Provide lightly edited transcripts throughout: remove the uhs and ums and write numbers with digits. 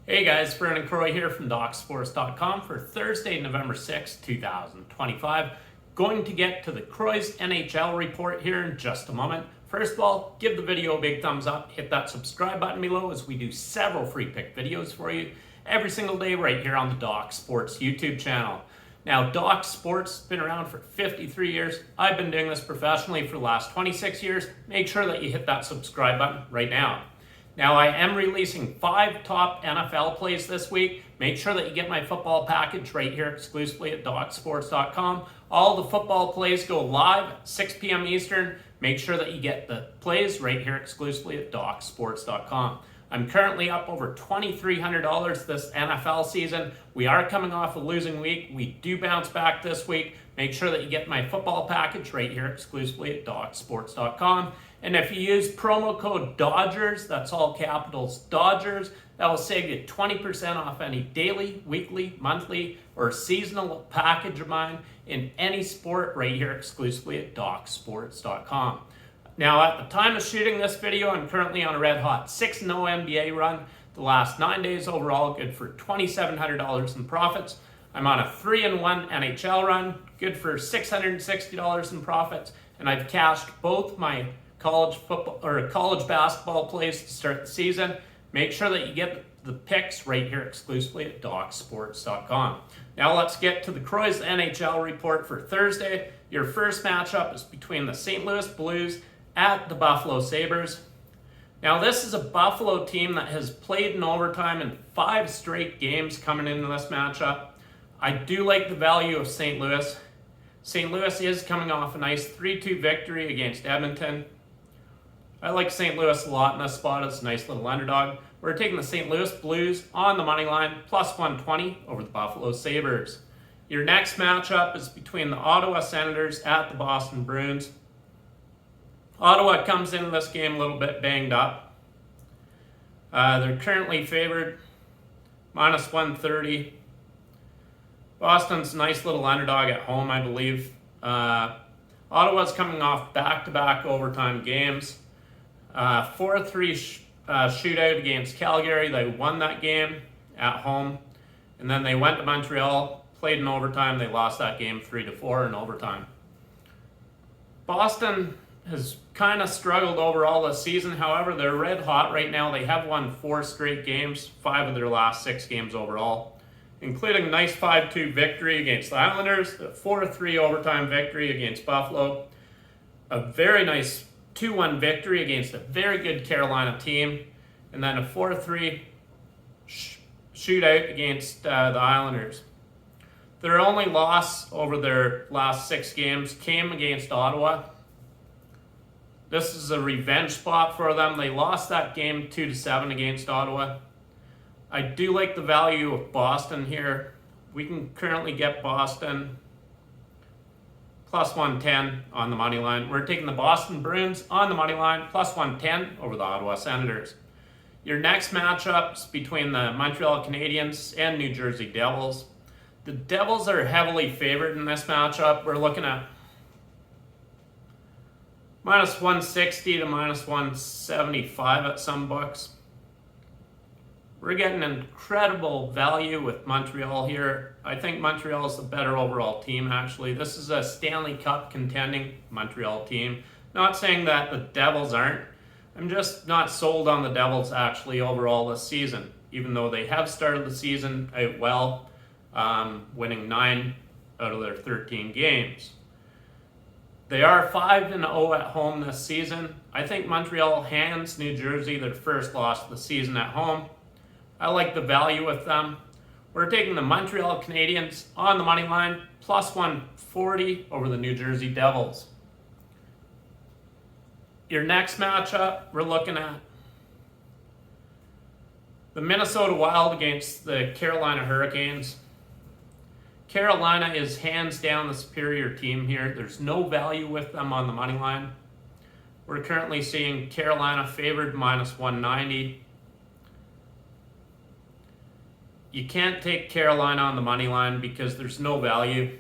Hey guys, Vern and Croy here from DocSports.com for Thursday, November 6, 2025. Going to get to the Croy's NHL report here in just a moment. First of all, give the video a big thumbs up, hit that subscribe button below as we do several free pick videos for you every single day right here on the Doc Sports YouTube channel. Now, Doc Sports has been around for 53 years. I've been doing this professionally for the last 26 years. Make sure that you hit that subscribe button right now. Now, I am releasing 5 top NFL plays this week. Make sure that you get my football package right here exclusively at DocSports.com. All the football plays go live at 6 p.m. Eastern. Make sure that you get the plays right here exclusively at DocSports.com. I'm currently up over $2,300 this NFL season. We are coming off a losing week. We do bounce back this week. Make sure that you get my football package right here exclusively at DocSports.com. And if you use promo code DODGERS, that's all capitals Dodgers, that will save you 20% off any daily, weekly, monthly, or seasonal package of mine in any sport right here exclusively at DocSports.com. Now, at the time of shooting this video, I'm currently on a red hot 6-0 NBA run. The last 9 days overall, good for $2,700 in profits. I'm on a 3-1 NHL run, good for $660 in profits, and I've cashed both my college football or college basketball plays to start the season. Make sure that you get the picks right here exclusively at DocSports.com. Now let's get to the Croy's NHL report for Thursday. Your first matchup is between the St. Louis Blues at the Buffalo Sabres. Now this is a Buffalo team that has played in overtime in 5 straight games coming into this matchup. I do like the value of St. Louis. St. Louis is coming off a nice 3-2 victory against Edmonton. I like St. Louis a lot in this spot. It's a nice little underdog. We're taking the St. Louis Blues on the money line, plus 120 over the Buffalo Sabres. Your next matchup is between the Ottawa Senators at the Boston Bruins. Ottawa comes into this game a little bit banged up. They're currently favored, minus 130. Boston's a nice little underdog at home, I believe. Ottawa's coming off back-to-back overtime games. 4-3 shootout against Calgary. They won that game at home. And then they went to Montreal, played in overtime. They lost that game 3-4 in overtime. Boston has kind of struggled overall this season. However, they're red hot right now. They have won 4 straight games, 5 of their last 6 games overall, including a nice 5-2 victory against the Islanders, a 4-3 overtime victory against Buffalo, a very nice 2-1 victory against a very good Carolina team, and then a 4-3 shootout against the Islanders. Their only loss over their last 6 games came against Ottawa. This is a revenge spot for them. They lost that game 2-7 against Ottawa. I do like the value of Boston here. We can currently get Boston plus 110 on the money line. We're taking the Boston Bruins on the money line, plus 110 over the Ottawa Senators. Your next matchups between the Montreal Canadiens and New Jersey Devils. The Devils are heavily favored in this matchup. We're looking at minus 160 to minus 175 at some books. We're getting incredible value with Montreal here. I think Montreal is the better overall team, actually. This is a Stanley Cup contending Montreal team. Not saying that the Devils aren't. I'm just not sold on the Devils, actually, overall this season, even though they have started the season out well, winning 9 out of their 13 games. They are 5-0 at home this season. I think Montreal hands New Jersey their first loss of the season at home. I like the value with them. We're taking the Montreal Canadiens on the money line, plus 140 over the New Jersey Devils. Your next matchup, we're looking at the Minnesota Wild against the Carolina Hurricanes. Carolina is hands down the superior team here. There's no value with them on the money line. We're currently seeing Carolina favored minus 190. You can't take Carolina on the money line because there's no value.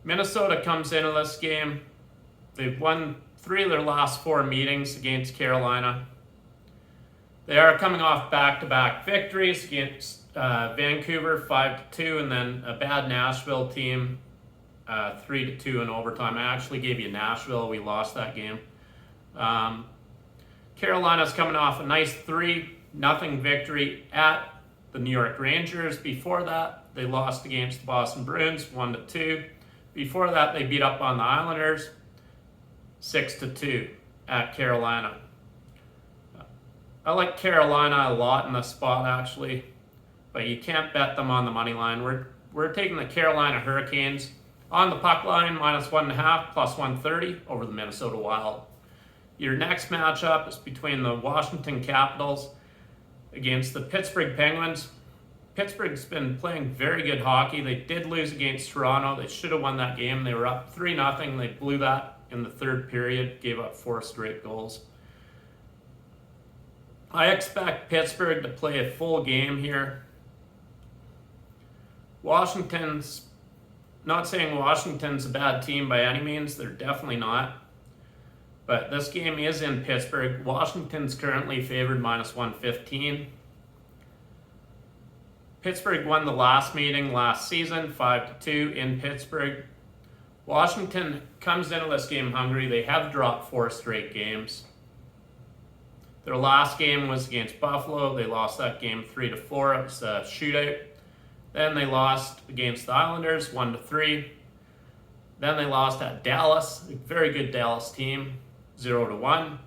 Minnesota comes into this game. They've won 3 of their last 4 meetings against Carolina. They are coming off back-to-back victories against Vancouver 5-2, and then a bad Nashville team 3-2 in overtime. I actually gave you Nashville. We lost that game. Carolina's coming off a nice 3-0 victory at the New York Rangers. Before that, they lost against the Boston Bruins 1-2. Before that, they beat up on the Islanders 6-2 at Carolina. I like Carolina a lot in this spot, actually, but you can't bet them on the money line. We're taking the Carolina Hurricanes on the puck line, -1.5, +130 over the Minnesota Wild. Your next matchup is between the Washington Capitals against the Pittsburgh Penguins. Pittsburgh's been playing very good hockey. They did lose against Toronto. They should have won that game. They were up 3-0. They blew that in the third period, gave up 4 straight goals. I expect Pittsburgh to play a full game here. Washington's, not saying Washington's a bad team by any means, they're definitely not. But this game is in Pittsburgh. Washington's currently favored -115. Pittsburgh won the last meeting last season, 5-2 in Pittsburgh. Washington comes into this game hungry. They have dropped 4 straight games. Their last game was against Buffalo. They lost that game 3-4. It was a shootout. Then they lost against the Islanders 1-3. Then they lost at Dallas, a very good Dallas team, 0-1.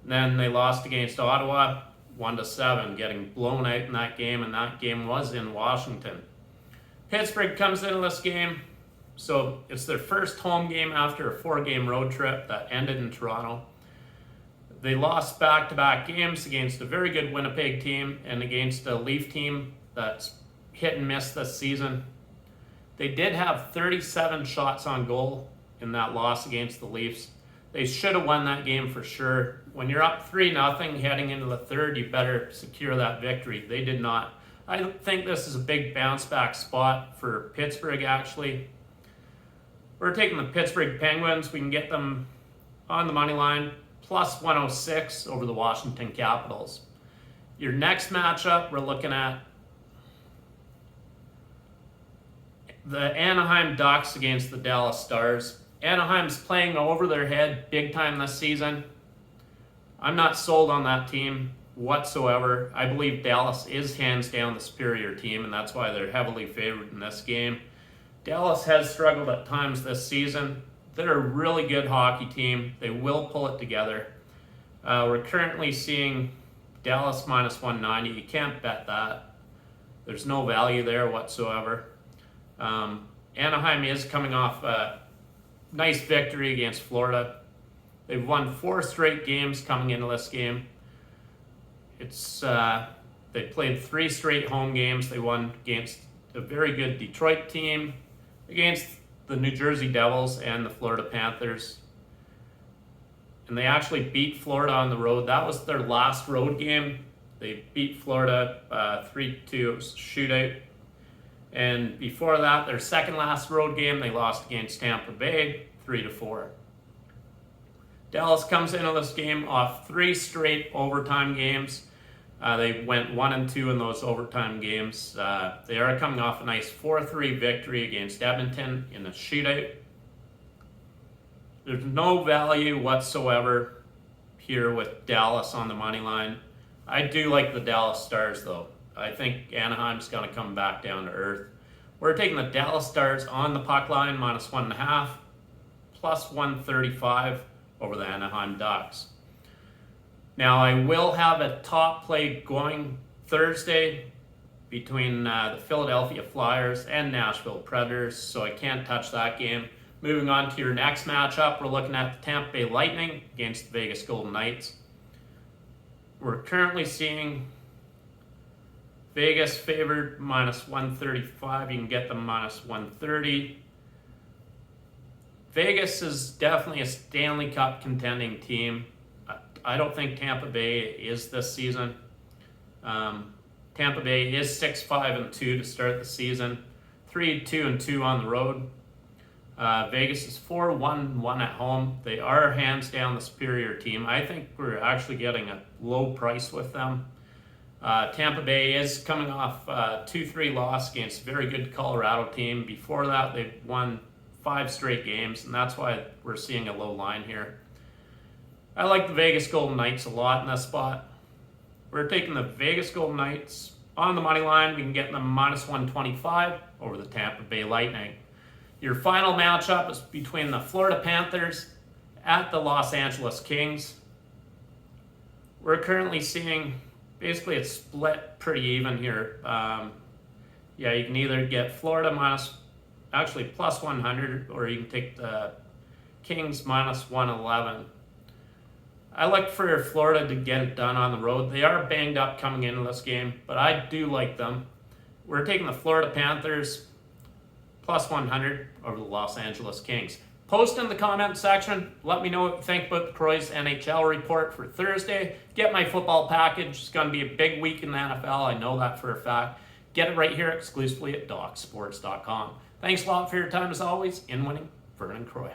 Then they lost against Ottawa 1-7, getting blown out in that game, and that game was in Washington. Pittsburgh comes into this game, so it's their first home game after a 4-game road trip that ended in Toronto. They lost back-to-back games against a very good Winnipeg team and against a Leaf team that's hit and miss this season. They did have 37 shots on goal in that loss against the Leafs. They should have won that game for sure. When you're up 3-0 heading into the third, you better secure that victory. They did not. I think this is a big bounce-back spot for Pittsburgh, actually. We're taking the Pittsburgh Penguins. We can get them on the money line, +106 over the Washington Capitals. Your next matchup, we're looking at the Anaheim Ducks against the Dallas Stars. Anaheim's playing over their head big time this season. I'm not sold on that team whatsoever. I believe Dallas is hands down the superior team, and that's why they're heavily favored in this game. Dallas has struggled at times this season. They're a really good hockey team. They will pull it together. We're currently seeing Dallas -190. You can't bet that. There's no value there whatsoever. Anaheim is coming off a nice victory against Florida. They've won 4 straight games coming into this game. They played 3 straight home games. They won against a very good Detroit team, against the New Jersey Devils and the Florida Panthers. And they actually beat Florida on the road. That was their last road game. They beat Florida 3-2. It was a shootout. And before that, their second last road game, they lost against Tampa Bay 3-4. Dallas comes into this game off 3 straight overtime games. They went 1-2 in those overtime games. They are coming off a nice 4-3 victory against Edmonton in a shootout. There's no value whatsoever here with Dallas on the money line. I do like the Dallas Stars, though. I think Anaheim's going to come back down to earth. We're taking the Dallas Stars on the puck line, -1.5, +135 over the Anaheim Ducks. Now, I will have a top play going Thursday between the Philadelphia Flyers and Nashville Predators, so I can't touch that game. Moving on to your next matchup, we're looking at the Tampa Bay Lightning against the Vegas Golden Knights. We're currently seeing Vegas favored -135. You can get them -130. Vegas is definitely a Stanley Cup contending team. I don't think Tampa Bay is this season. Tampa Bay is 6-5-2 to start the season, 3-2-2 on the road. Vegas is 4-1-1 at home. They are hands down the superior team. I think we're actually getting a low price with them. Tampa Bay is coming off a 2-3 loss against a very good Colorado team. Before that, they've won 5 straight games, and that's why we're seeing a low line here. I like the Vegas Golden Knights a lot in this spot. We're taking the Vegas Golden Knights on the money line. We can get them -125 over the Tampa Bay Lightning. Your final matchup is between the Florida Panthers at the Los Angeles Kings. We're currently seeing basically it's split pretty even here. Yeah, you can either get Florida +100, or you can take the Kings -111. I like for Florida to get it done on the road. They are banged up coming into this game, but I do like them. We're taking the Florida Panthers +100 over the Los Angeles Kings. Post in the comment section. Let me know what you think about the Croy's NHL report for Thursday. Get my football package. It's going to be a big week in the NFL. I know that for a fact. Get it right here exclusively at DocSports.com. Thanks a lot for your time as always. In winning, Vern and Croy.